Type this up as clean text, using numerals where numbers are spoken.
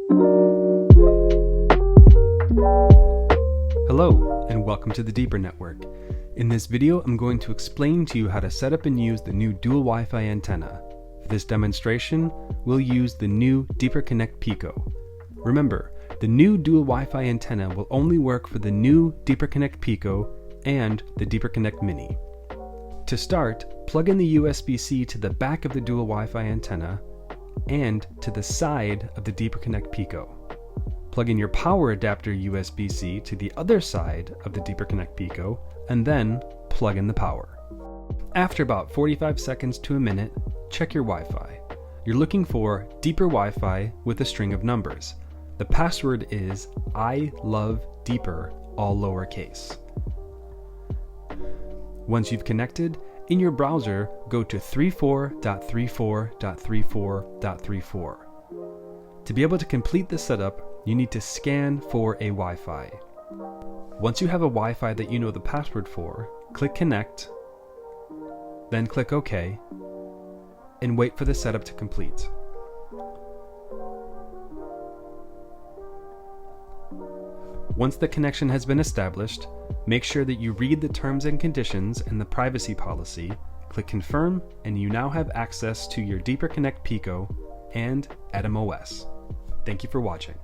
Hello, and welcome to the Deeper Network. In this video, I'm going to explain to you how to set up and use the new Dual WiFi Antenna. For this demonstration, we'll use the new Deeper Connect Pico. Remember, the new Dual WiFi Antenna will only work for the new Deeper Connect Pico and the Deeper Connect Mini. To start, plug in the USB-C to the back of the Dual WiFi Antenna and to the side of the Deeper Connect Pico. Plug in your power adapter USB-C to the other side of the Deeper Connect Pico, and then plug in the power. After about 45 seconds to a minute, check your Wi-Fi. You're looking for Deeper Wi-Fi with a string of numbers. The password is I love Deeper, all lowercase. Once you've connected, in your browser, go to 34.34.34.34. To be able to complete the setup, you need to scan for a Wi-Fi. Once you have a Wi-Fi that you know the password for, click Connect, then click OK, and wait for the setup to complete. Once the connection has been established, make sure that you read the terms and conditions and the privacy policy, click Confirm, and you now have access to your Deeper Connect Pico and AtomOS. Thank you for watching.